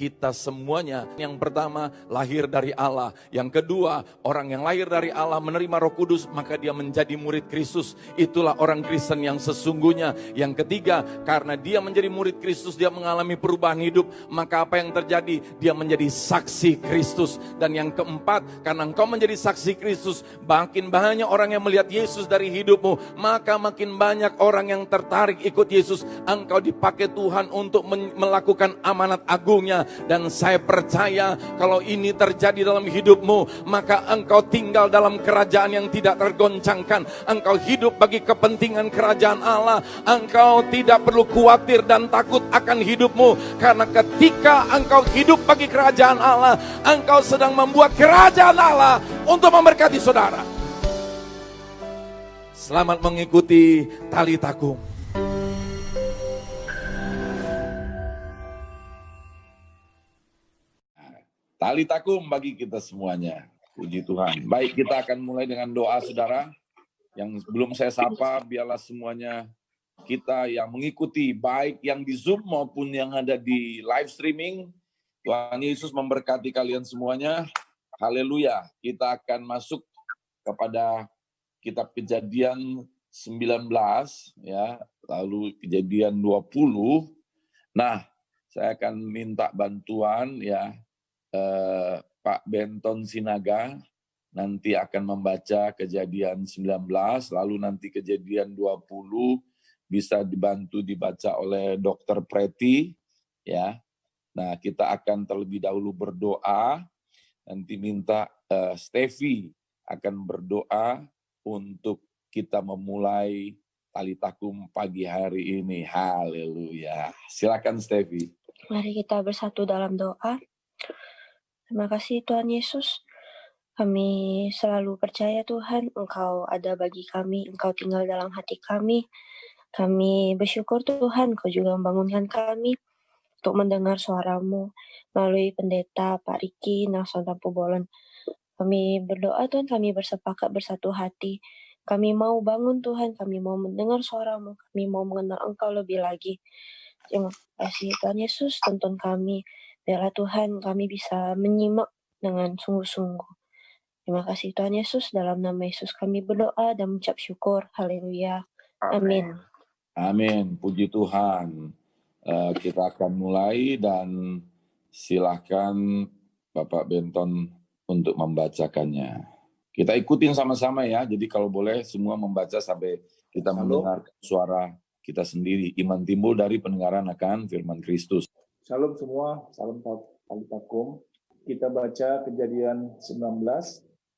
kita semuanya. Yang pertama, lahir dari Allah. Yang kedua, orang yang lahir dari Allah menerima Roh Kudus, maka dia menjadi murid Kristus. Itulah orang Kristen yang sesungguhnya. Yang ketiga, karena dia menjadi murid Kristus, dia mengalami perubahan hidup, maka apa yang terjadi? Dia menjadi saksi Kristus. Dan yang keempat, karena engkau menjadi saksi Kristus, makin banyak orang yang melihat Yesus dari hidupmu, maka makin banyak orang yang tertarik ikut Yesus. Engkau dipakai Tuhan untuk melakukan amanat agungnya. Dan saya percaya kalau ini terjadi dalam hidupmu, maka engkau tinggal dalam kerajaan yang tidak tergoncangkan. Engkau hidup bagi kepentingan kerajaan Allah. Engkau tidak perlu khawatir dan takut akan hidupmu, karena ketika engkau hidup bagi kerajaan Allah, engkau sedang membuat kerajaan Allah untuk memberkati saudara. Selamat mengikuti tali takum. Tali takum bagi kita semuanya. Puji Tuhan. Baik, kita akan mulai dengan doa, saudara. Yang belum saya sapa, biarlah semuanya kita yang mengikuti, baik yang di Zoom maupun yang ada di live streaming. Tuhan Yesus memberkati kalian semuanya. Haleluya. Kita akan masuk kepada kitab Kejadian 19, ya, lalu Kejadian 20. Nah, saya akan minta bantuan, ya, Pak Benton Sinaga nanti akan membaca Kejadian 19, lalu nanti Kejadian 20 bisa dibaca oleh Dr. Preti, ya. Nah, kita akan terlebih dahulu berdoa, nanti minta Steffi akan berdoa untuk kita memulai tali takum pagi hari ini. Haleluya. Silakan Steffi. Mari kita bersatu dalam doa. Terima kasih Tuhan Yesus. Kami selalu percaya Tuhan, Engkau ada bagi kami, Engkau tinggal dalam hati kami. Kami bersyukur Tuhan, Engkau juga membangunkan kami untuk mendengar suara-Mu melalui pendeta Pak Riki, Nelson Tampu Bolon. Kami berdoa Tuhan, kami bersepakat bersatu hati. Kami mau bangun Tuhan, kami mau mendengar suara-Mu, kami mau mengenal Engkau lebih lagi. Terima kasih Tuhan Yesus, tuntun kami. Biarlah Tuhan kami bisa menyimak dengan sungguh-sungguh. Terima kasih Tuhan Yesus, dalam nama Yesus kami berdoa dan mengucap syukur. Haleluya. Amin. Amin. Puji Tuhan. Kita akan mulai dan silakan Bapak Benton untuk membacakannya. Kita ikutin sama-sama ya. Jadi kalau boleh semua membaca sampai kita mendengar suara kita sendiri. Iman timbul dari pendengaran akan firman Kristus. Shalom semua, salam tali takum. Kita baca Kejadian 19.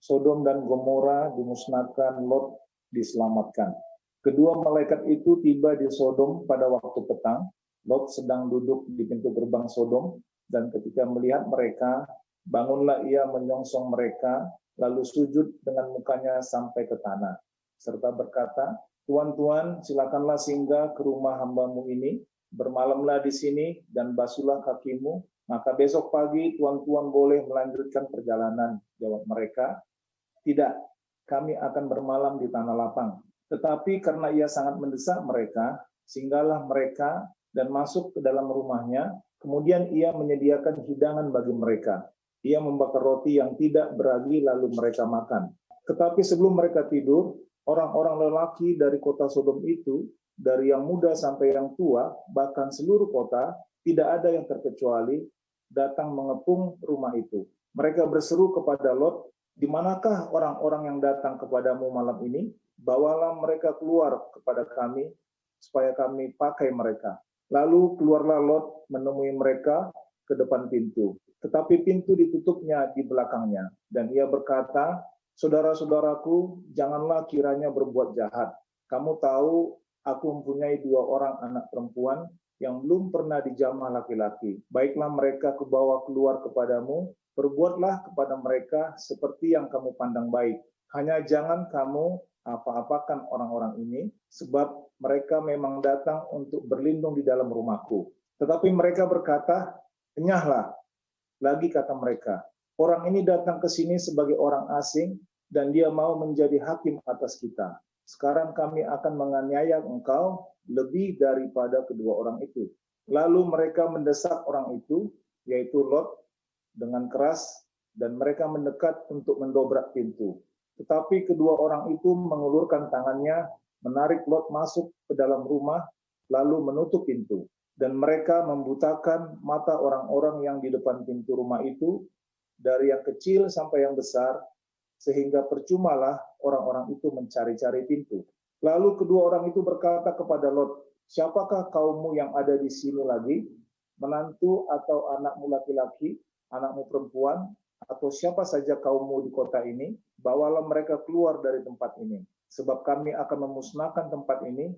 Sodom dan Gomora dimusnahkan, Lot diselamatkan. Kedua malaikat itu tiba di Sodom pada waktu petang. Lot sedang duduk di pintu gerbang Sodom, dan ketika melihat mereka, bangunlah ia menyongsong mereka, lalu sujud dengan mukanya sampai ke tanah, serta berkata, Tuan, silakanlah singgah ke rumah hamba-Mu ini, bermalamlah di sini dan basuhlah kakimu, maka besok pagi tuan boleh melanjutkan perjalanan. Jawab mereka, tidak, kami akan bermalam di tanah lapang. Tetapi karena ia sangat mendesak mereka, singgahlah mereka dan masuk ke dalam rumahnya, kemudian ia menyediakan hidangan bagi mereka. Ia membakar roti yang tidak beragi lalu mereka makan. Tetapi sebelum mereka tidur, orang-orang lelaki dari kota Sodom itu, dari yang muda sampai yang tua, bahkan seluruh kota, tidak ada yang terkecuali, datang mengepung rumah itu. Mereka berseru kepada Lot, di manakah orang-orang yang datang kepadamu malam ini? Bawalah mereka keluar kepada kami, supaya kami pakai mereka. Lalu keluarlah Lot menemui mereka ke depan pintu. Tetapi pintu ditutupnya di belakangnya. Dan ia berkata, saudara-saudaraku, janganlah kiranya berbuat jahat. Kamu tahu, aku mempunyai 2 orang anak perempuan yang belum pernah dijamah laki-laki. Baiklah mereka kubawa keluar kepadamu, perbuatlah kepada mereka seperti yang kamu pandang baik. Hanya jangan kamu apa-apakan orang-orang ini, sebab mereka memang datang untuk berlindung di dalam rumahku. Tetapi mereka berkata, enyahlah. Lagi kata mereka, orang ini datang ke sini sebagai orang asing, dan dia mau menjadi hakim atas kita. Sekarang kami akan menganiaya engkau lebih daripada kedua orang itu. Lalu mereka mendesak orang itu, yaitu Lot, dengan keras, dan mereka mendekat untuk mendobrak pintu. Tetapi kedua orang itu mengulurkan tangannya, menarik Lot masuk ke dalam rumah, lalu menutup pintu. Dan mereka membutakan mata orang-orang yang di depan pintu rumah itu, dari yang kecil sampai yang besar, sehingga percumalah orang-orang itu mencari-cari pintu. Lalu kedua orang itu berkata kepada Lot, "Siapakah kaummu yang ada di sini lagi? Menantu atau anakmu laki-laki, anakmu perempuan, atau siapa saja kaummu di kota ini? Bawalah mereka keluar dari tempat ini. Sebab kami akan memusnahkan tempat ini,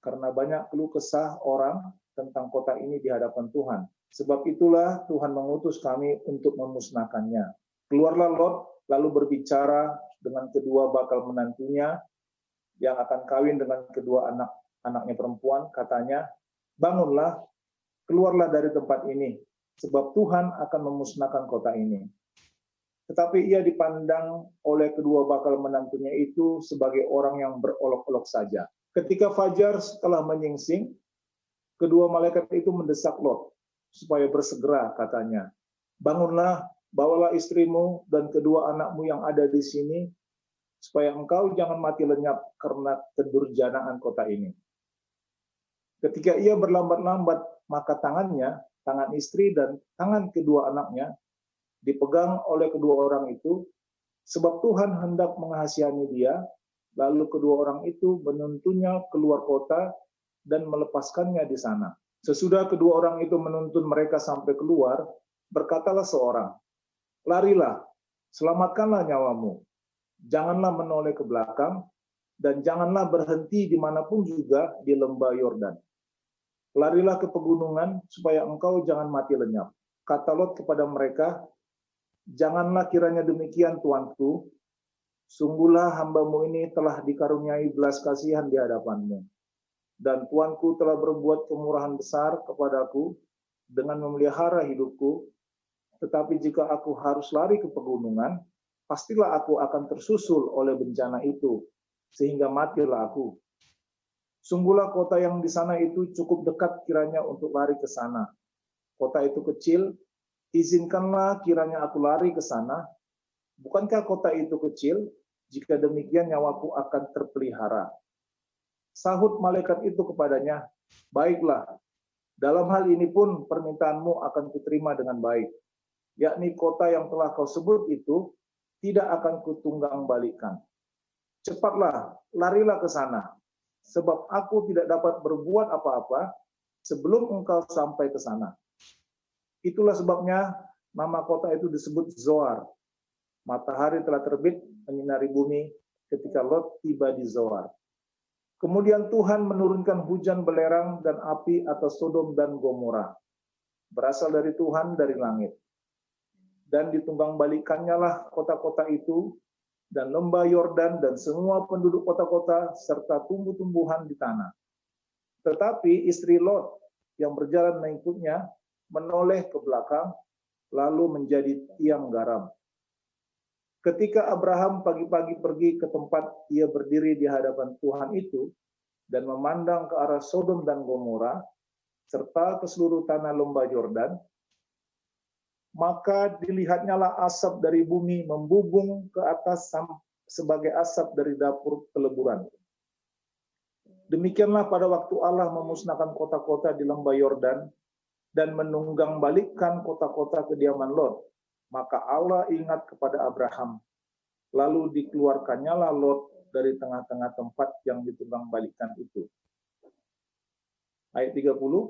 karena banyak keluh kesah orang tentang kota ini di hadapan Tuhan. Sebab itulah Tuhan mengutus kami untuk memusnahkannya." Keluarlah Lot, lalu berbicara dengan kedua bakal menantunya, yang akan kawin dengan kedua anaknya perempuan, katanya, "Bangunlah, keluarlah dari tempat ini, sebab Tuhan akan memusnahkan kota ini." Tetapi ia dipandang oleh kedua bakal menantunya itu sebagai orang yang berolok-olok saja. Ketika fajar setelah menyingsing, kedua malaikat itu mendesak Lot, supaya bersegera, katanya, "Bangunlah, bawalah istrimu dan kedua anakmu yang ada di sini, supaya engkau jangan mati lenyap karena kedurjanaan kota ini." Ketika ia berlambat-lambat, maka tangannya, tangan istri dan tangan kedua anaknya, dipegang oleh kedua orang itu, sebab Tuhan hendak mengasihani dia. Lalu kedua orang itu menuntunnya keluar kota dan melepaskannya di sana. Sesudah kedua orang itu menuntun mereka sampai keluar, berkatalah seorang, "Larilah, selamatkanlah nyawamu. Janganlah menoleh ke belakang, dan janganlah berhenti dimanapun juga di lembah Yordan. Larilah ke pegunungan, supaya engkau jangan mati lenyap." Kata Lot kepada mereka, "Janganlah kiranya demikian, tuanku. Sungguhlah hambamu ini telah dikaruniai belas kasihan di hadapanmu. Dan tuanku telah berbuat kemurahan besar kepadaku dengan memelihara hidupku. Tetapi jika aku harus lari ke pegunungan, pastilah aku akan tersusul oleh bencana itu, sehingga matilah aku. Sungguhlah kota yang di sana itu cukup dekat kiranya untuk lari ke sana. Kota itu kecil, izinkanlah kiranya aku lari ke sana. Bukankah kota itu kecil? Jika demikian nyawaku akan terpelihara." Sahut malaikat itu kepadanya, "Baiklah, dalam hal ini pun permintaanmu akan kuterima dengan baik. Yakni kota yang telah kau sebut itu tidak akan kutunggang balikan. Cepatlah, larilah ke sana, sebab aku tidak dapat berbuat apa-apa sebelum engkau sampai ke sana." Itulah sebabnya nama kota itu disebut Zoar. Matahari telah terbit menyinari bumi ketika Lot tiba di Zoar. Kemudian Tuhan menurunkan hujan belerang dan api atas Sodom dan Gomora, berasal dari Tuhan dari langit. Dan ditunggang balikannya lah kota-kota itu, dan lembah Yordan dan semua penduduk kota-kota, serta tumbuh-tumbuhan di tanah. Tetapi istri Lot yang berjalan mengikutnya menoleh ke belakang, lalu menjadi tiang garam. Ketika Abraham pagi-pagi pergi ke tempat ia berdiri di hadapan Tuhan itu, dan memandang ke arah Sodom dan Gomora, serta ke seluruh tanah lembah Yordan, maka dilihatnyalah asap dari bumi membubung ke atas sebagai asap dari dapur peleburan. Demikianlah pada waktu Allah memusnahkan kota-kota di lembah Yordan dan menunggang balikkan kota-kota kediaman Lot. Maka Allah ingat kepada Abraham, lalu dikeluarkannyalah Lot dari tengah-tengah tempat yang ditunggang balikkan itu. Ayat 30,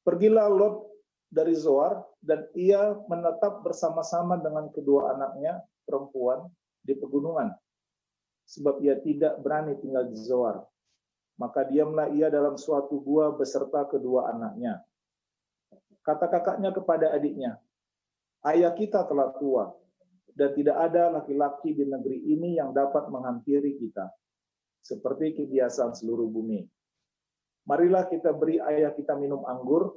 "Pergilah Lot dari Zoar, dan ia menetap bersama-sama dengan kedua anaknya perempuan di pegunungan, sebab ia tidak berani tinggal di Zoar. Maka diamlah ia dalam suatu gua beserta kedua anaknya. Kata kakaknya kepada adiknya, 'Ayah kita telah tua, dan tidak ada laki-laki di negeri ini yang dapat menghampiri kita, seperti kebiasaan seluruh bumi. Marilah kita beri ayah kita minum anggur,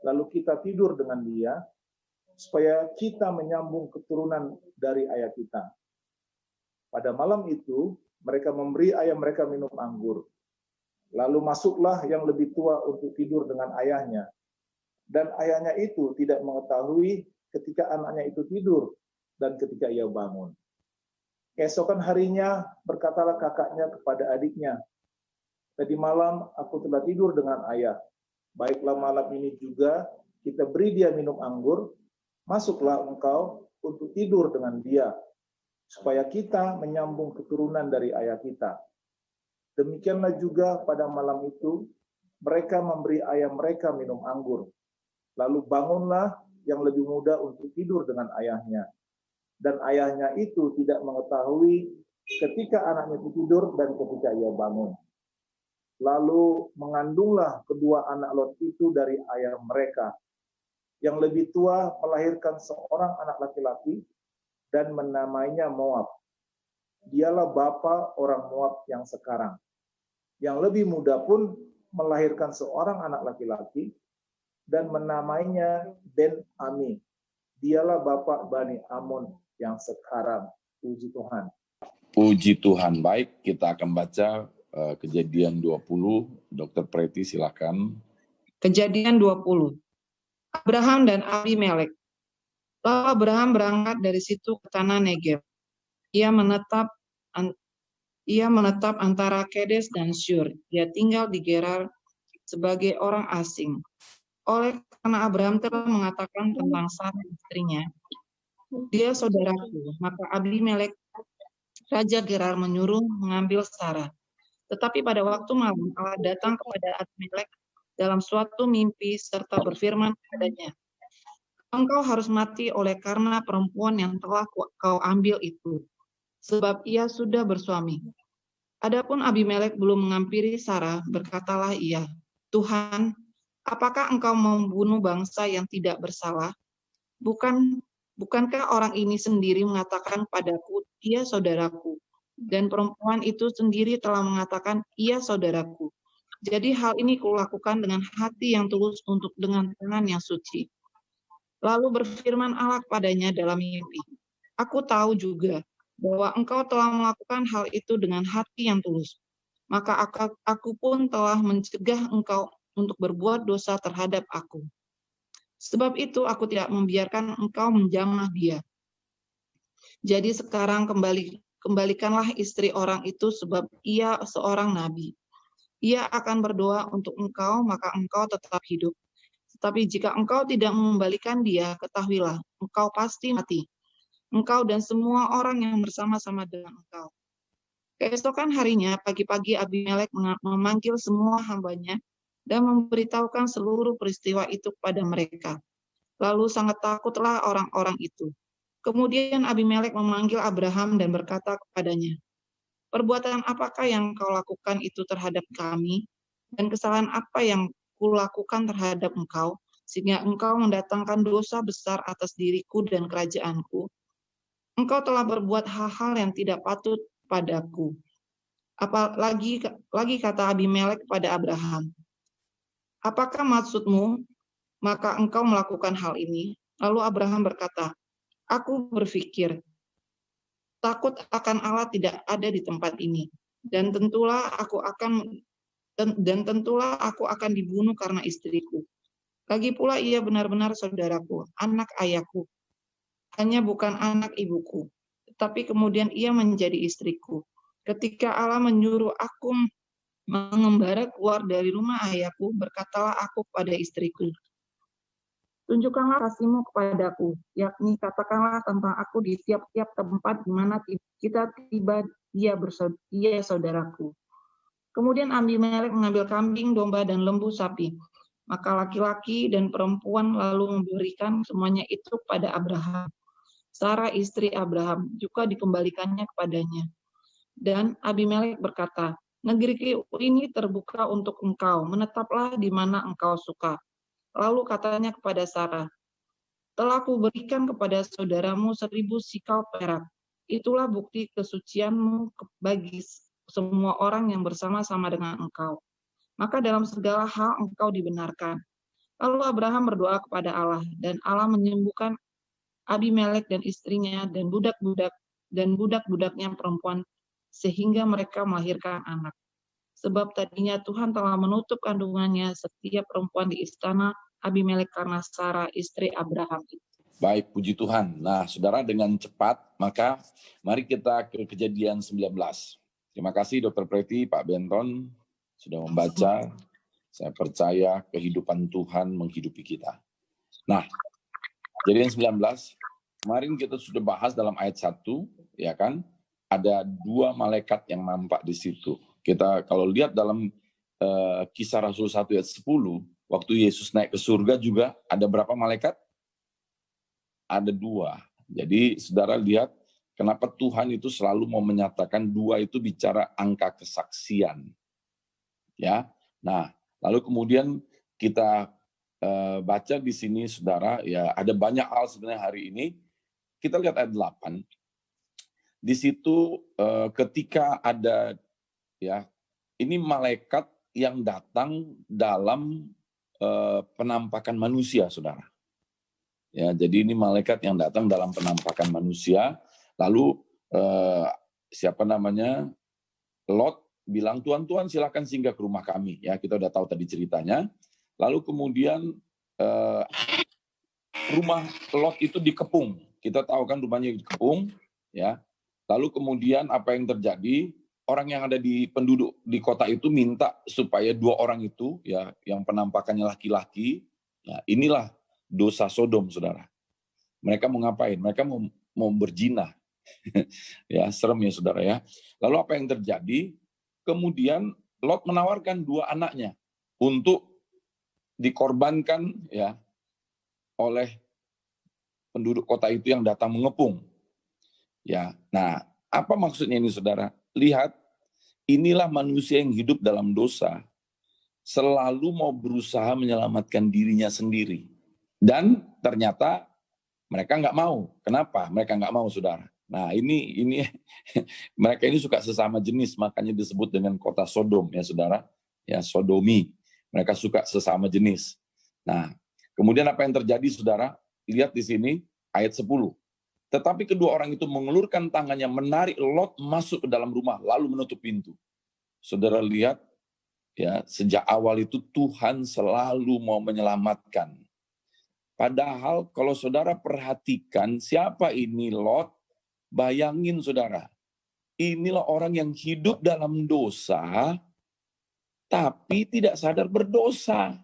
lalu kita tidur dengan dia, supaya kita menyambung keturunan dari ayah kita.' Pada malam itu, mereka memberi ayah mereka minum anggur. Lalu masuklah yang lebih tua untuk tidur dengan ayahnya. Dan ayahnya itu tidak mengetahui ketika anaknya itu tidur dan ketika ia bangun. Keesokan harinya berkatalah kakaknya kepada adiknya, "Tadi malam aku telah tidur dengan ayah. Baiklah malam ini juga kita beri dia minum anggur. Masuklah engkau untuk tidur dengan dia, supaya kita menyambung keturunan dari ayah kita." Demikianlah juga pada malam itu mereka memberi ayah mereka minum anggur. Lalu bangunlah yang lebih muda untuk tidur dengan ayahnya. Dan ayahnya itu tidak mengetahui ketika anaknya itu tidur dan ketika ia bangun. Lalu mengandunglah kedua anak Lot itu dari ayah mereka. Yang lebih tua melahirkan seorang anak laki-laki dan menamainya Moab. Dialah bapa orang Moab yang sekarang. Yang lebih muda pun melahirkan seorang anak laki-laki dan menamainya Ben-Ami. Dialah bapa Bani Amon yang sekarang. Puji Tuhan. Puji Tuhan. Baik, kita akan baca Kejadian 20. Dr. Preti, silakan. Kejadian 20. Abraham dan Abimelek. Lalu Abraham berangkat dari situ ke tanah Negev. Ia menetap antara Kedes dan Syur. Dia tinggal di Gerar sebagai orang asing. Oleh karena Abraham telah mengatakan tentang Sarah istrinya, "Dia saudaraku," maka Abimelek, raja Gerar, menyuruh mengambil Sarah. Tetapi pada waktu malam Allah datang kepada Abimelek dalam suatu mimpi serta berfirman kepadanya, "Engkau harus mati oleh karena perempuan yang telah kau ambil itu, sebab ia sudah bersuami." Adapun Abimelek belum menghampiri Sarah, berkatalah ia, "Tuhan, apakah engkau membunuh bangsa yang tidak bersalah? Bukankah orang ini sendiri mengatakan padaku, ia saudaraku, dan perempuan itu sendiri telah mengatakan, ia saudaraku. Jadi hal ini kulakukan dengan hati yang tulus untuk dengan tangan yang suci." Lalu berfirman Allah padanya dalam mimpi, "Aku tahu juga bahwa engkau telah melakukan hal itu dengan hati yang tulus. Maka aku pun telah mencegah engkau untuk berbuat dosa terhadap aku. Sebab itu aku tidak membiarkan engkau menjamah dia. Jadi sekarang kembalikanlah istri orang itu, sebab ia seorang nabi. Ia akan berdoa untuk engkau, maka engkau tetap hidup. Tetapi jika engkau tidak mengembalikan dia, ketahuilah, engkau pasti mati. Engkau dan semua orang yang bersama-sama dengan engkau." Keesokan harinya, pagi-pagi Abimelek memanggil semua hambanya dan memberitahukan seluruh peristiwa itu kepada mereka. Lalu sangat takutlah orang-orang itu. Kemudian Abimelek memanggil Abraham dan berkata kepadanya, "Perbuatan apakah yang kau lakukan itu terhadap kami? Dan kesalahan apa yang kulakukan terhadap engkau, sehingga engkau mendatangkan dosa besar atas diriku dan kerajaanku? Engkau telah berbuat hal-hal yang tidak patut padaku." Apalagi kata Abimelek kepada Abraham, "Apakah maksudmu, maka engkau melakukan hal ini?" Lalu Abraham berkata, "Aku berpikir, takut akan Allah tidak ada di tempat ini, dan tentulah aku akan dibunuh karena istriku. Lagi pula ia benar-benar saudaraku, anak ayahku, hanya bukan anak ibuku, tetapi kemudian ia menjadi istriku. Ketika Allah menyuruh aku mengembara keluar dari rumah ayahku, berkatalah aku kepada istriku, 'Tunjukkanlah kasihmu kepadaku, yakni katakanlah tentang aku di tiap-tiap tempat di mana kita tiba, dia saudaraku.' Kemudian Abimelek mengambil kambing, domba, dan lembu sapi. Maka laki-laki dan perempuan lalu memberikan semuanya itu kepada Abraham. Sarah istri Abraham juga dikembalikannya kepadanya. Dan Abimelek berkata, 'Negeri ini terbuka untuk engkau, menetaplah di mana engkau suka.' Lalu katanya kepada Sarah, 'Telah kuberikan kepada saudaramu 1000 sikal perak. Itulah bukti kesucianmu bagi semua orang yang bersama-sama dengan engkau. Maka dalam segala hal engkau dibenarkan.' Lalu Abraham berdoa kepada Allah, dan Allah menyembuhkan Abimelek dan istrinya dan budak-budaknya perempuan, sehingga mereka melahirkan anak. Sebab tadinya Tuhan telah menutup kandungannya setiap perempuan di istana Abimelek karena Sarah istri Abraham itu. Baik, puji Tuhan. Nah, saudara, dengan cepat, maka mari kita ke Kejadian 19. Terima kasih Dr. Preti, Pak Benton, sudah membaca. Saya percaya kehidupan Tuhan menghidupi kita. Nah, Kejadian 19, kemarin kita sudah bahas dalam ayat 1, ya kan? Ada 2 malaikat yang nampak di situ. Kita kalau lihat dalam Kisah Rasul 1 ayat 10, waktu Yesus naik ke surga juga ada berapa malaikat? Ada 2. Jadi saudara lihat kenapa Tuhan itu selalu mau menyatakan 2 itu bicara angka kesaksian. Ya. Nah, lalu kemudian kita baca di sini saudara, ya ada banyak hal sebenarnya hari ini. Kita lihat ayat 8. Di situ ketika ada, ya, ini malaikat yang datang dalam penampakan manusia, saudara. Ya, jadi ini malaikat yang datang dalam penampakan manusia. Lalu siapa namanya? Lot bilang, Tuhan silakan singgah ke rumah kami. Ya, kita udah tahu tadi ceritanya. Lalu kemudian rumah Lot itu dikepung. Kita tahu kan rumahnya dikepung, ya. Lalu kemudian apa yang terjadi? Orang yang ada di penduduk di kota itu minta supaya 2 orang itu, ya, yang penampakannya laki-laki, ya, inilah dosa Sodom, saudara. Mereka mau ngapain? Mereka mau berzina. Ya, serem ya, saudara ya. Lalu apa yang terjadi? Kemudian Lot menawarkan 2 anaknya untuk dikorbankan, ya, oleh penduduk kota itu yang datang mengepung. Ya, nah, apa maksudnya ini, saudara? Lihat, inilah manusia yang hidup dalam dosa, selalu mau berusaha menyelamatkan dirinya sendiri. Dan ternyata mereka nggak mau. Kenapa? Mereka nggak mau, saudara. Nah, ini mereka ini suka sesama jenis, makanya disebut dengan kota Sodom, ya, saudara. Ya, Sodomi. Mereka suka sesama jenis. Nah, kemudian apa yang terjadi, saudara? Lihat di sini ayat 10. Tetapi kedua orang itu mengulurkan tangannya, menarik Lot masuk ke dalam rumah, lalu menutup pintu. Saudara lihat, ya, sejak awal itu Tuhan selalu mau menyelamatkan. Padahal kalau saudara perhatikan siapa ini Lot, bayangin saudara, inilah orang yang hidup dalam dosa, tapi tidak sadar berdosa.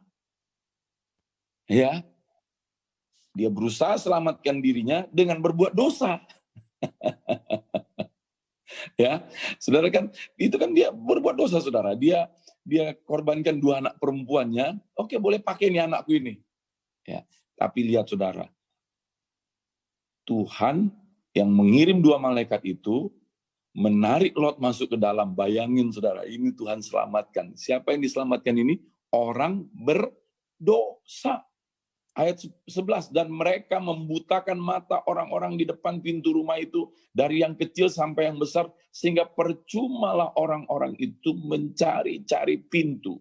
Ya, dia berusaha selamatkan dirinya dengan berbuat dosa. Ya, saudara kan, itu kan dia berbuat dosa, saudara. Dia korbankan 2 anak perempuannya. Oke, boleh pakai nih anakku ini. Ya, tapi lihat saudara, Tuhan yang mengirim 2 malaikat itu menarik Lot masuk ke dalam. Bayangin saudara, ini Tuhan selamatkan. Siapa yang diselamatkan ini? Orang berdosa. Ayat 11, dan mereka membutakan mata orang-orang di depan pintu rumah itu, dari yang kecil sampai yang besar, sehingga percumalah orang-orang itu mencari-cari pintu.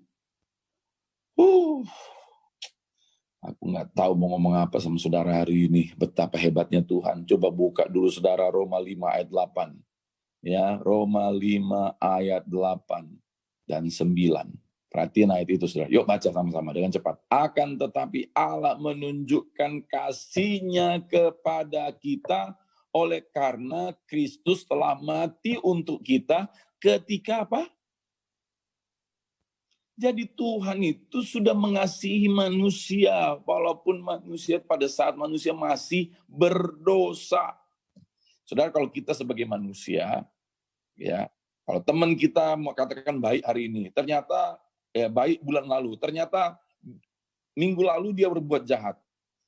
Aku nggak tahu mau ngomong apa sama saudara hari ini, betapa hebatnya Tuhan. Coba buka dulu saudara Roma 5 ayat 8. Ya, Roma 5 ayat 8 dan 9. Perhatiin ayat itu, saudara. Yuk baca sama-sama dengan cepat. Akan tetapi Allah menunjukkan kasih-Nya kepada kita oleh karena Kristus telah mati untuk kita ketika apa? Jadi Tuhan itu sudah mengasihi manusia, walaupun manusia pada saat manusia masih berdosa. Saudara, kalau kita sebagai manusia, ya, kalau teman kita mau katakan baik hari ini, ternyata ya baik bulan lalu, ternyata minggu lalu dia berbuat jahat.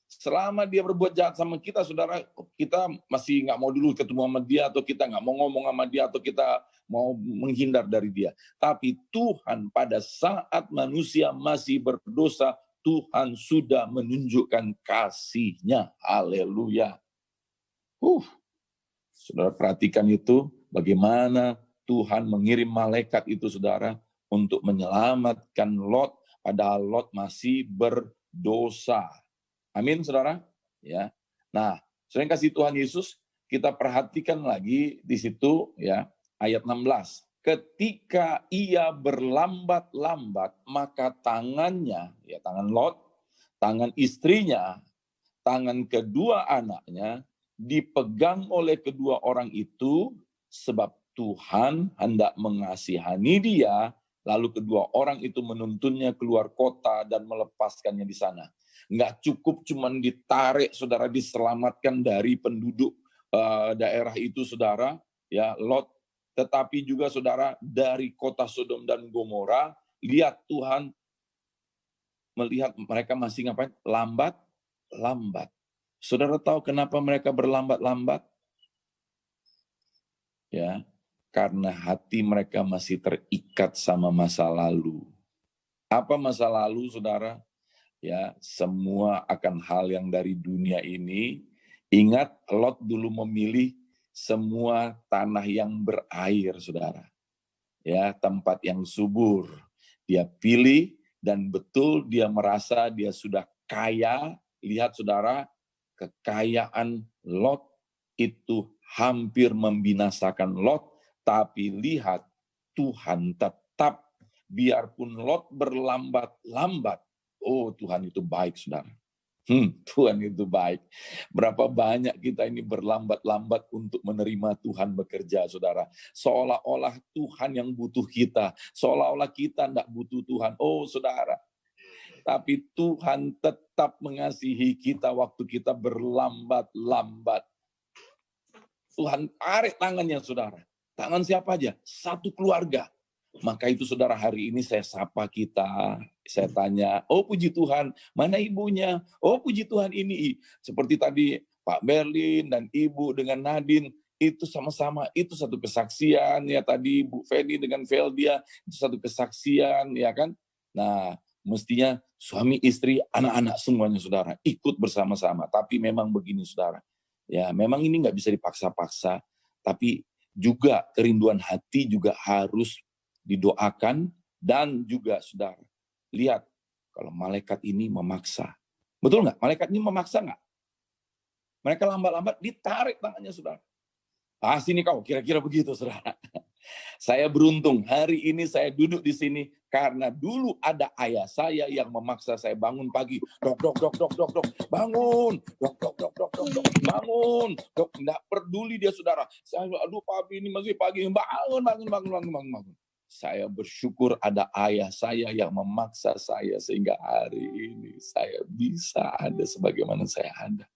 Selama dia berbuat jahat sama kita, saudara, kita masih nggak mau dulu ketemu sama dia, atau kita nggak mau ngomong sama dia, atau kita mau menghindar dari dia. Tapi Tuhan pada saat manusia masih berdosa, Tuhan sudah menunjukkan kasih-Nya. Haleluya. Saudara perhatikan itu, bagaimana Tuhan mengirim malaikat itu, saudara, untuk menyelamatkan Lot, padahal Lot masih berdosa. Amin, saudara. Ya. Nah, sering kasih Tuhan Yesus, kita perhatikan lagi di situ, ya, ayat 16. Ketika ia berlambat-lambat, maka tangannya, ya tangan Lot, tangan istrinya, tangan kedua anaknya dipegang oleh kedua orang itu sebab Tuhan hendak mengasihani dia, lalu kedua orang itu menuntunnya keluar kota dan melepaskannya di sana. Nggak cukup cuman ditarik, saudara, diselamatkan dari penduduk daerah itu, saudara, ya Lot, tetapi juga, saudara, dari kota Sodom dan Gomora. Lihat, Tuhan melihat mereka masih ngapain? Lambat. Saudara tahu kenapa mereka berlambat-lambat? Ya, karena hati mereka masih terikat sama masa lalu. Apa masa lalu, saudara? Ya, semua akan hal yang dari dunia ini. Ingat, Lot dulu memilih semua tanah yang berair, saudara. Ya, tempat yang subur. Dia pilih dan betul dia merasa dia sudah kaya. Lihat, saudara, kekayaan Lot itu hampir membinasakan Lot, tapi lihat, Tuhan tetap, biarpun Lot berlambat-lambat, oh, Tuhan itu baik, saudara. Tuhan itu baik. Berapa banyak kita ini berlambat-lambat untuk menerima Tuhan bekerja, saudara. Seolah-olah Tuhan yang butuh kita. Seolah-olah kita tidak butuh Tuhan. Oh, saudara. Tapi Tuhan tetap mengasihi kita waktu kita berlambat-lambat. Tuhan tarik tangannya, saudara. Tangan siapa aja? Satu keluarga. Maka itu, saudara, hari ini saya sapa kita, saya tanya, oh puji Tuhan, mana ibunya? Oh puji Tuhan ini. Seperti tadi Pak Berlin dan Ibu dengan Nadine, itu sama-sama, itu satu kesaksian, ya tadi Bu Feni dengan Veldia, itu satu kesaksian, ya kan? Nah, mestinya suami, istri, anak-anak semuanya, saudara, ikut bersama-sama. Tapi memang begini, saudara, ya memang ini nggak bisa dipaksa-paksa, tapi juga kerinduan hati juga harus didoakan. Dan juga, saudara, lihat, kalau malaikat ini memaksa. Betul nggak? Malaikat ini memaksa nggak? Mereka lambat-lambat ditarik tangannya, saudara. Ah, sini kau, kira-kira begitu, saudara. Saya beruntung, hari ini saya duduk di sini karena dulu ada ayah saya yang memaksa saya bangun pagi. Dok, bangun. Dok, bangun. Dok, enggak peduli dia, saudara. Saya, aduh Pak, ini masih pagi. Bangun. Saya bersyukur ada ayah saya yang memaksa saya sehingga hari ini saya bisa ada sebagaimana saya ada.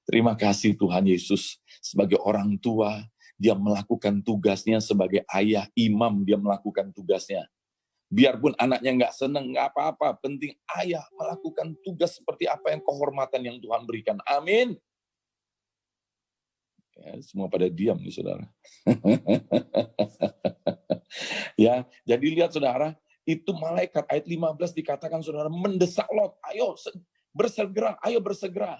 Terima kasih Tuhan Yesus, sebagai orang tua, dia melakukan tugasnya sebagai ayah, imam, dia melakukan tugasnya. Biarpun anaknya nggak senang, nggak apa-apa, penting ayah melakukan tugas seperti apa yang kehormatan yang Tuhan berikan. Amin. Ya, semua pada diam nih, saudara. Ya, jadi lihat, saudara, itu malaikat ayat 15 dikatakan, saudara, mendesak Lot, ayo bersegera.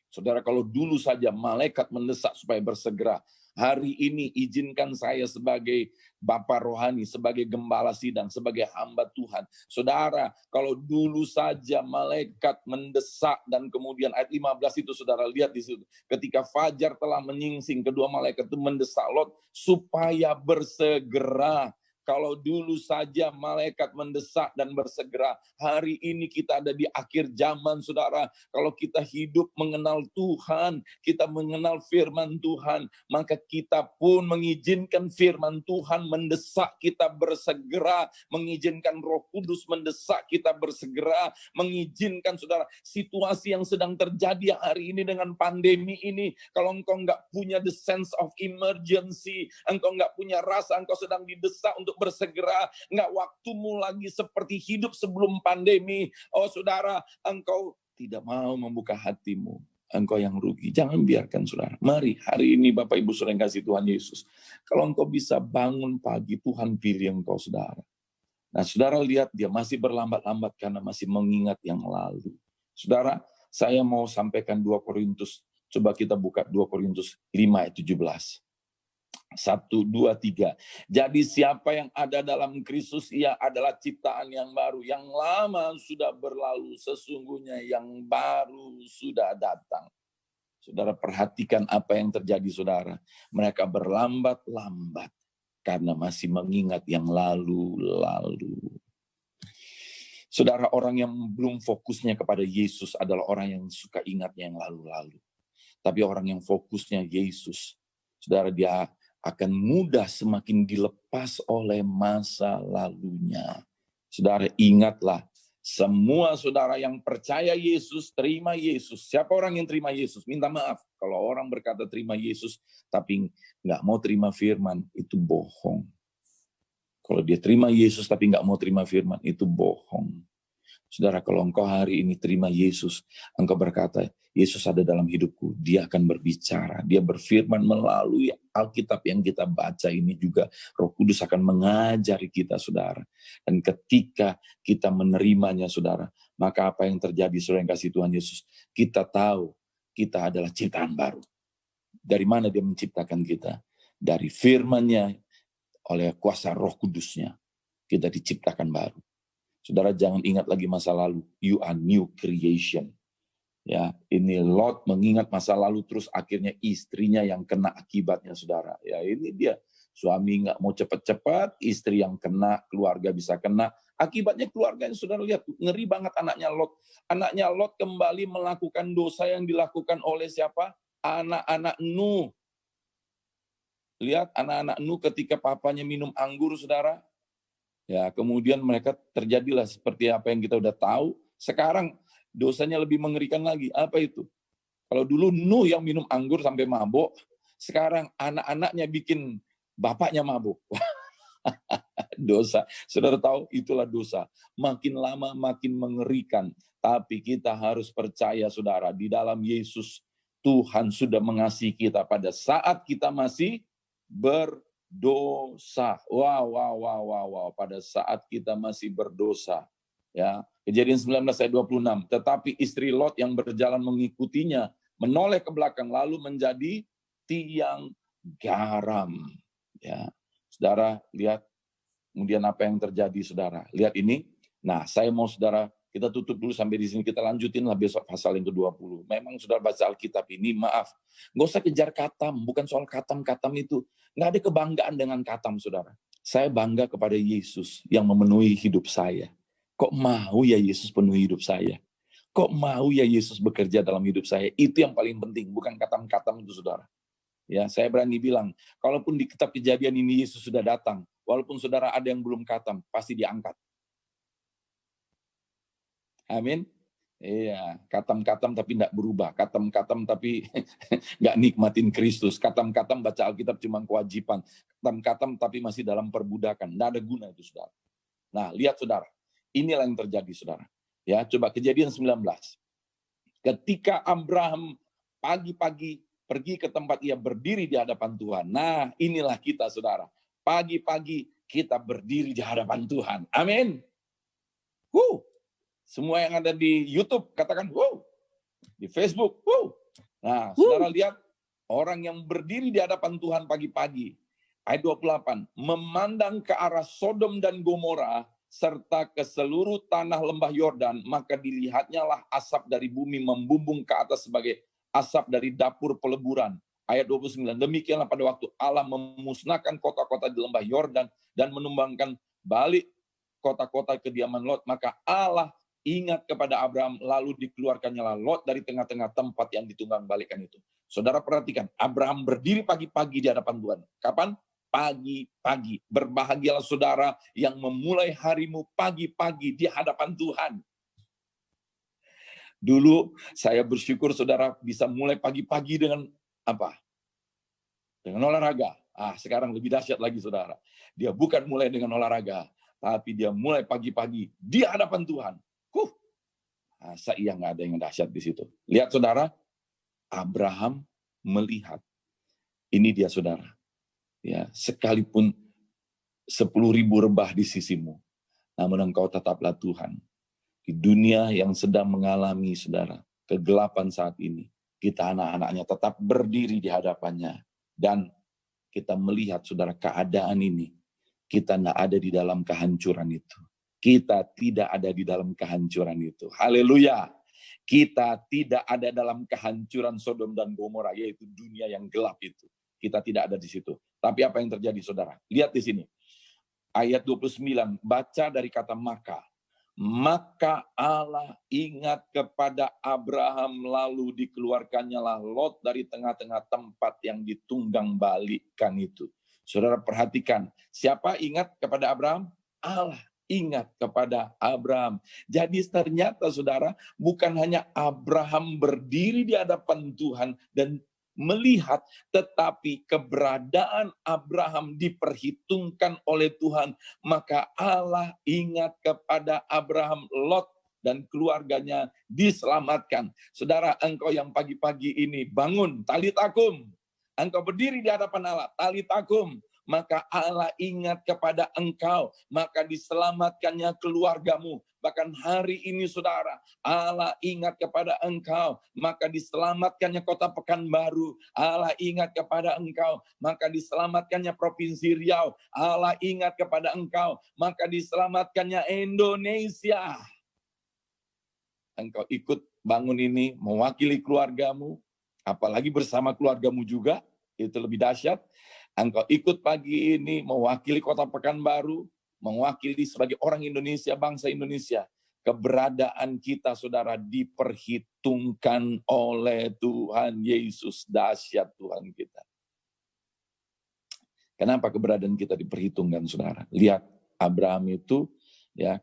Saudara, kalau dulu saja malaikat mendesak supaya bersegera, hari ini izinkan saya sebagai Bapak rohani, sebagai gembala sidang, sebagai hamba Tuhan. Saudara, kalau dulu saja malaikat mendesak dan kemudian ayat 15 itu, saudara lihat di situ, ketika fajar telah menyingsing, kedua malaikat itu mendesak Lot supaya bersegera. Kalau dulu saja malaikat mendesak dan bersegera, hari ini kita ada di akhir zaman, saudara. Kalau kita hidup mengenal Tuhan, kita mengenal firman Tuhan, maka kita pun mengizinkan firman Tuhan mendesak kita bersegera, mengizinkan Roh Kudus mendesak kita bersegera, mengizinkan, saudara, situasi yang sedang terjadi hari ini dengan pandemi ini, kalau engkau nggak punya the sense of emergency, engkau nggak punya rasa engkau sedang didesak untuk bersegera, nggak waktumu lagi seperti hidup sebelum pandemi. Oh saudara, engkau tidak mau membuka hatimu, engkau yang rugi. Jangan biarkan, saudara. Mari hari ini Bapak Ibu saudara yang kasih Tuhan Yesus, kalau engkau bisa bangun pagi, Tuhan pilih engkau, saudara. Nah saudara lihat, dia masih berlambat-lambat karena masih mengingat yang lalu. Saudara, saya mau sampaikan 2 Korintus, coba kita buka 2 Korintus 5 ayat 17. 1, 2, 3. Jadi siapa yang ada dalam Kristus, ia adalah ciptaan yang baru. Yang lama sudah berlalu, sesungguhnya yang baru sudah datang. Saudara perhatikan apa yang terjadi, saudara. Mereka berlambat-lambat karena masih mengingat yang lalu-lalu. Saudara, orang yang belum fokusnya kepada Yesus adalah orang yang suka ingatnya yang lalu-lalu. Tapi orang yang fokusnya Yesus, saudara, dia akan mudah semakin dilepas oleh masa lalunya. Saudara, ingatlah, semua saudara yang percaya Yesus, terima Yesus. Siapa orang yang terima Yesus? Minta maaf. Kalau orang berkata terima Yesus, tapi nggak mau terima firman, itu bohong. Kalau dia terima Yesus tapi nggak mau terima firman, itu bohong. Saudara, kalau engkau hari ini terima Yesus, engkau berkata, Yesus ada dalam hidupku, dia akan berbicara, dia berfirman melalui Alkitab yang kita baca ini juga, Roh Kudus akan mengajari kita, saudara. Dan ketika kita menerimanya, saudara, maka apa yang terjadi, saudara yang kasih Tuhan Yesus, kita tahu kita adalah ciptaan baru. Dari mana dia menciptakan kita? Dari firman-Nya, oleh kuasa Roh Kudusnya, kita diciptakan baru. Saudara, jangan ingat lagi masa lalu. You are new creation. Ya, ini Lot mengingat masa lalu, terus akhirnya istrinya yang kena akibatnya, saudara. Ya, ini dia. Suami nggak mau cepat-cepat, istri yang kena, keluarga bisa kena. Akibatnya keluarganya, saudara lihat, ngeri banget anaknya Lot. Anaknya Lot kembali melakukan dosa yang dilakukan oleh siapa? Anak-anak Nuh. Lihat anak-anak Nuh ketika papanya minum anggur, saudara. Ya, kemudian mereka terjadilah seperti apa yang kita udah tahu. Sekarang dosanya lebih mengerikan lagi. Apa itu? Kalau dulu Nuh yang minum anggur sampai mabuk, sekarang anak-anaknya bikin bapaknya mabuk. Dosa. Saudara tahu, itulah dosa. Makin lama makin mengerikan. Tapi kita harus percaya, saudara, di dalam Yesus, Tuhan sudah mengasihi kita pada saat kita masih berdosa. Wow. Pada saat kita masih berdosa. Ya, Kejadian 19 ayat 26. Tetapi istri Lot yang berjalan mengikutinya menoleh ke belakang lalu menjadi tiang garam. Ya, saudara lihat kemudian apa yang terjadi, saudara. Lihat ini. Nah, saya mau saudara kita tutup dulu sampai di sini, kita lanjutin lah besok pasal yang ke-20. Memang saudara baca Alkitab ini, maaf, nggak usah kejar katam, bukan soal katam-katam itu. Nggak ada kebanggaan dengan katam, saudara. Saya bangga kepada Yesus yang memenuhi hidup saya. Kok mau ya Yesus penuhi hidup saya? Kok mau ya Yesus bekerja dalam hidup saya? Itu yang paling penting, bukan katam-katam itu, saudara. Ya, saya berani bilang, kalaupun di kitab Kejadian ini Yesus sudah datang, walaupun saudara ada yang belum katam, pasti diangkat. Amin. Iya, katam-katam tapi tidak berubah. Katam-katam tapi nggak nikmatin Kristus. Katam-katam baca Alkitab cuma kewajiban. Katam-katam tapi masih dalam perbudakan. Nggak ada guna itu, saudara. Nah, lihat saudara. Inilah yang terjadi, saudara. Ya, coba Kejadian 19. Ketika Abraham pagi-pagi pergi ke tempat ia berdiri di hadapan Tuhan. Nah, inilah kita, saudara. Pagi-pagi kita berdiri di hadapan Tuhan. Amin. Semua yang ada di YouTube katakan wow, di Facebook wow. Nah, saudara lihat orang yang berdiri di hadapan Tuhan pagi-pagi. Ayat 28, memandang ke arah Sodom dan Gomora serta ke seluruh tanah lembah Yordan, maka dilihatnya lah asap dari bumi membumbung ke atas sebagai asap dari dapur peleburan. Ayat 29, demikianlah pada waktu Allah memusnahkan kota-kota di lembah Yordan dan menumbangkan balik kota-kota kediaman Lot, maka Allah ingat kepada Abraham, lalu dikeluarkannya Lot dari tengah-tengah tempat yang ditunggang balikan itu. Saudara perhatikan, Abraham berdiri pagi-pagi di hadapan Tuhan. Kapan? Pagi-pagi. Berbahagialah saudara yang memulai harimu pagi-pagi di hadapan Tuhan. Dulu saya bersyukur saudara bisa mulai pagi-pagi dengan apa? Dengan olahraga. Sekarang lebih dahsyat lagi, saudara. Dia bukan mulai dengan olahraga, tapi dia mulai pagi-pagi di hadapan Tuhan. Iya nggak ada yang dahsyat di situ. Lihat saudara, Abraham melihat. Ini dia saudara. Ya, sekalipun 10.000 rebah di sisimu, namun engkau tetaplah Tuhan. Di dunia yang sedang mengalami saudara kegelapan saat ini, kita anak-anaknya tetap berdiri di hadapannya. Dan kita melihat saudara keadaan ini, kita tidak ada di dalam kehancuran itu. Kita tidak ada di dalam kehancuran itu. Haleluya. Kita tidak ada dalam kehancuran Sodom dan Gomora, yaitu dunia yang gelap itu. Kita tidak ada di situ. Tapi apa yang terjadi, saudara? Lihat di sini. Ayat 29, baca dari kata maka. Maka Allah ingat kepada Abraham, lalu dikeluarkannya lah Lot dari tengah-tengah tempat yang ditunggang balikan itu. Saudara perhatikan, siapa ingat kepada Abraham? Allah ingat kepada Abraham. Jadi ternyata saudara, bukan hanya Abraham berdiri di hadapan Tuhan dan melihat, tetapi keberadaan Abraham diperhitungkan oleh Tuhan. Maka Allah ingat kepada Abraham, Lot dan keluarganya diselamatkan. Saudara, engkau yang pagi-pagi ini bangun, talitakum. Engkau berdiri di hadapan Allah, talitakum. Maka Allah ingat kepada engkau, maka diselamatkannya keluargamu. Bahkan hari ini saudara, Allah ingat kepada engkau, maka diselamatkannya kota Pekanbaru. Allah ingat kepada engkau, maka diselamatkannya Provinsi Riau. Allah ingat kepada engkau, maka diselamatkannya Indonesia. Engkau ikut bangun ini, mewakili keluargamu, apalagi bersama keluargamu juga, itu lebih dahsyat. Engkau ikut pagi ini mewakili kota Pekanbaru, mewakili sebagai orang Indonesia, bangsa Indonesia. Keberadaan kita, saudara, diperhitungkan oleh Tuhan Yesus. Dahsyat Tuhan kita. Kenapa keberadaan kita diperhitungkan, saudara? Lihat, Abraham itu, ya,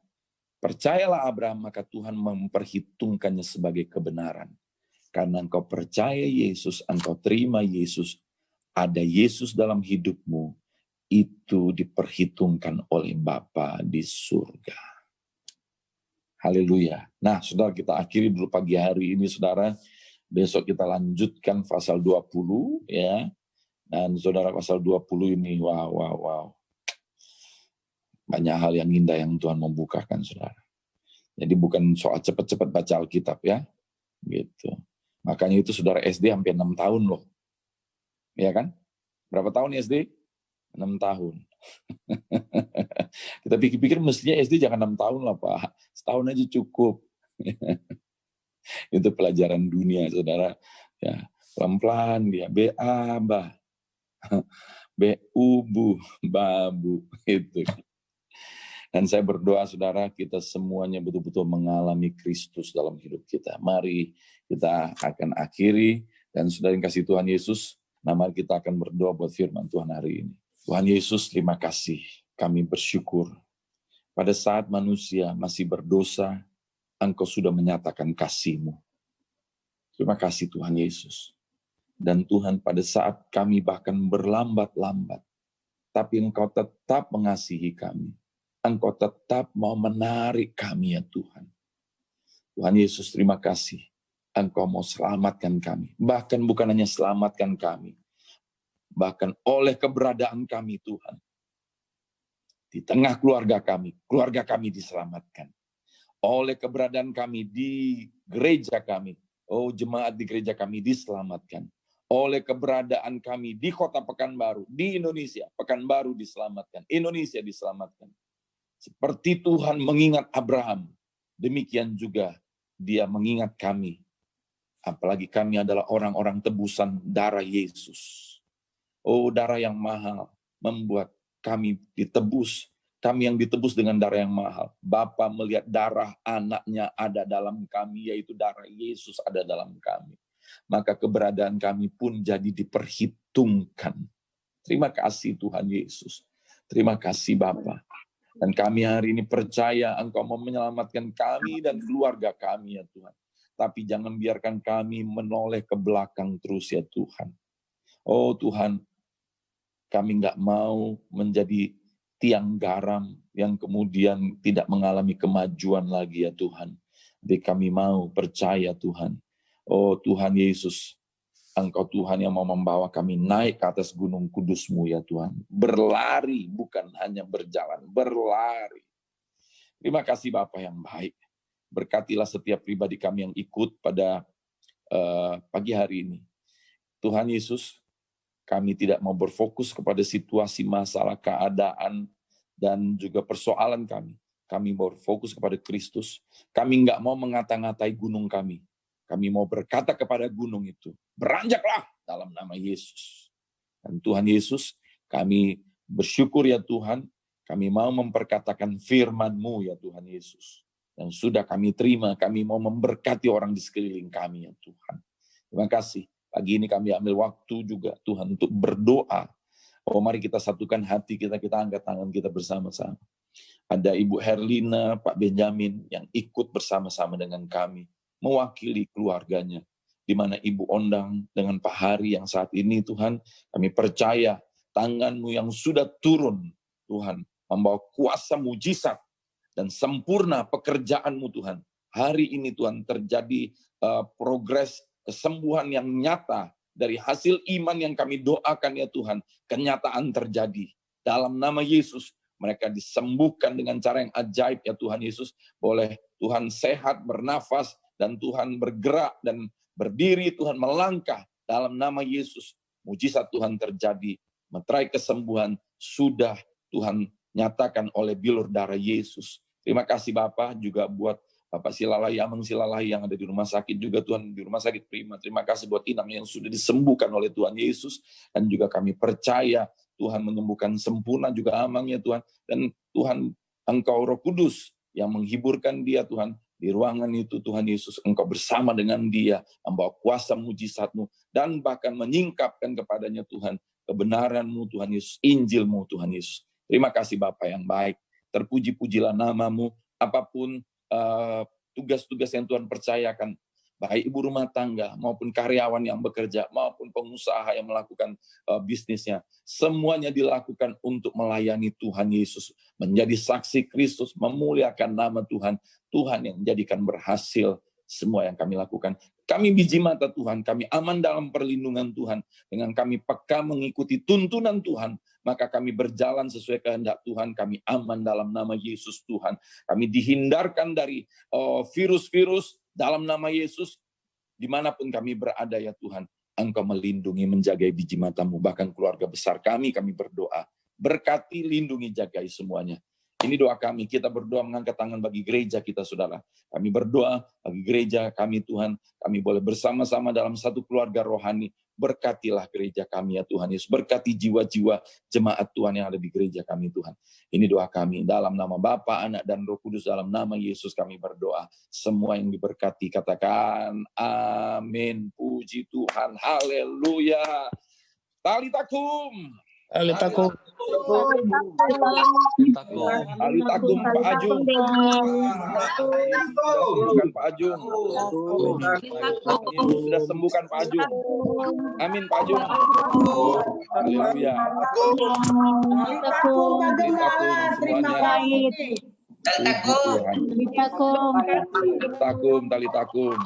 percayalah Abraham, maka Tuhan memperhitungkannya sebagai kebenaran. Karena engkau percaya Yesus, engkau terima Yesus, ada Yesus dalam hidupmu, itu diperhitungkan oleh Bapa di surga. Haleluya. Nah, saudara, kita akhiri dulu pagi hari ini, saudara. Besok kita lanjutkan pasal 20, ya. Dan saudara, pasal 20 ini, wow. Banyak hal yang indah yang Tuhan membukakan, saudara. Jadi bukan soal cepat-cepat baca Alkitab, ya. Gitu. Makanya itu saudara SD hampir 6 tahun loh. Ya kan? Berapa tahun SD? 6 tahun. Kita pikir-pikir mestinya SD jangan 6 tahun lah Pak. Setahun aja cukup. Itu pelajaran dunia saudara. Ya, pelan-pelan dia. BA, bah. BU, bu, babu. Itu. Dan saya berdoa saudara, kita semuanya betul-betul mengalami Kristus dalam hidup kita. Mari kita akan akhiri. Dan saudara yang kasih Tuhan Yesus, mari kita akan berdoa buat firman Tuhan hari ini. Tuhan Yesus, terima kasih. Kami bersyukur. Pada saat manusia masih berdosa, Engkau sudah menyatakan kasih-Mu. Terima kasih Tuhan Yesus. Dan Tuhan, pada saat kami bahkan berlambat-lambat, tapi Engkau tetap mengasihi kami. Engkau tetap mau menarik kami ya Tuhan. Tuhan Yesus, terima kasih. Engkau mau selamatkan kami. Bahkan bukan hanya selamatkan kami. Bahkan oleh keberadaan kami Tuhan. Di tengah keluarga kami diselamatkan. Oleh keberadaan kami di gereja kami. Oh, jemaat di gereja kami diselamatkan. Oleh keberadaan kami di kota Pekanbaru, di Indonesia. Pekanbaru diselamatkan. Indonesia diselamatkan. Seperti Tuhan mengingat Abraham. Demikian juga Dia mengingat kami. Apalagi kami adalah orang-orang tebusan darah Yesus. Oh, darah yang mahal membuat kami ditebus. Kami yang ditebus dengan darah yang mahal. Bapa melihat darah anaknya ada dalam kami, yaitu darah Yesus ada dalam kami. Maka keberadaan kami pun jadi diperhitungkan. Terima kasih Tuhan Yesus. Terima kasih Bapa. Dan kami hari ini percaya Engkau mau menyelamatkan kami dan keluarga kami ya Tuhan. Tapi jangan biarkan kami menoleh ke belakang terus ya Tuhan. Oh Tuhan, kami nggak mau menjadi tiang garam yang kemudian tidak mengalami kemajuan lagi ya Tuhan. Jadi kami mau percaya Tuhan. Oh Tuhan Yesus, Engkau Tuhan yang mau membawa kami naik ke atas gunung kudus-Mu ya Tuhan. Berlari, bukan hanya berjalan, berlari. Terima kasih Bapa yang baik. Berkatilah setiap pribadi kami yang ikut pada pagi hari ini. Tuhan Yesus, kami tidak mau berfokus kepada situasi, masalah, keadaan, dan juga persoalan kami. Kami mau berfokus kepada Kristus. Kami nggak mau mengata-ngatai gunung kami. Kami mau berkata kepada gunung itu, beranjaklah dalam nama Yesus. Dan Tuhan Yesus, kami bersyukur ya Tuhan, kami mau memperkatakan firman-Mu ya Tuhan Yesus. yang sudah kami terima. Kami mau memberkati orang di sekeliling kami ya Tuhan. Terima kasih. Pagi ini kami ambil waktu juga Tuhan untuk berdoa. Oh mari kita satukan hati kita angkat tangan kita bersama-sama. Ada Ibu Herlina, Pak Benjamin yang ikut bersama-sama dengan kami. Mewakili keluarganya. Di mana Ibu Ondang dengan Pak Hari yang saat ini Tuhan, kami percaya tangan-Mu yang sudah turun Tuhan, membawa kuasa mujizat dan sempurna pekerjaan-Mu Tuhan. Hari ini Tuhan terjadi progres kesembuhan yang nyata dari hasil iman yang kami doakan ya Tuhan. Kenyataan terjadi. Dalam nama Yesus, mereka disembuhkan dengan cara yang ajaib ya Tuhan Yesus. Boleh Tuhan sehat, bernafas, dan Tuhan bergerak dan berdiri, Tuhan melangkah. Dalam nama Yesus, mujizat Tuhan terjadi. Meterai kesembuhan sudah Tuhan nyatakan oleh bilur darah Yesus. Terima kasih Bapak juga buat Bapak Silalahi, Amang Silalahi yang ada di rumah sakit juga Tuhan, di rumah sakit Prima. Terima kasih buat Inam yang sudah disembuhkan oleh Tuhan Yesus. Dan juga kami percaya Tuhan menyembuhkan sempurna juga Amang ya Tuhan. Dan Tuhan, Engkau Roh Kudus yang menghiburkan dia Tuhan. Di ruangan itu Tuhan Yesus, Engkau bersama dengan dia, membawa kuasa mujizat-Mu. Dan bahkan menyingkapkan kepadanya Tuhan, kebenaran-Mu Tuhan Yesus, Injil-Mu Tuhan Yesus. Terima kasih Bapa yang baik. Terpuji-pujilah nama-Mu, apapun tugas-tugas yang Tuhan percayakan, baik ibu rumah tangga maupun karyawan yang bekerja maupun pengusaha yang melakukan bisnisnya, semuanya dilakukan untuk melayani Tuhan Yesus, menjadi saksi Kristus, memuliakan nama Tuhan. Tuhan yang menjadikan berhasil semua yang kami lakukan. Kami biji mata Tuhan, kami aman dalam perlindungan Tuhan. Dengan kami peka mengikuti tuntunan Tuhan, maka kami berjalan sesuai kehendak Tuhan. Kami aman dalam nama Yesus Tuhan. Kami dihindarkan dari virus-virus dalam nama Yesus. Dimanapun kami berada ya Tuhan, Engkau melindungi, menjagai biji mata-Mu. Bahkan keluarga besar kami berdoa. Berkati, lindungi, jagai semuanya. Ini doa kami, kita berdoa mengangkat tangan bagi gereja kita saudara. Kami berdoa bagi gereja kami Tuhan, kami boleh bersama-sama dalam satu keluarga rohani. Berkatilah gereja kami ya Tuhan Yesus, berkati jiwa-jiwa jemaat Tuhan yang ada di gereja kami Tuhan. Ini doa kami, dalam nama Bapa, Anak, dan Roh Kudus, dalam nama Yesus kami berdoa. Semua yang diberkati katakan amin, puji Tuhan, haleluya. Talitakum. Alitakum. Alitakum Pak Ajung. Sembuhkan Pak Ajung. Sudah sembuhkan Pak Ajung. Amin Pak Ajung. Haleluya. Talitakum.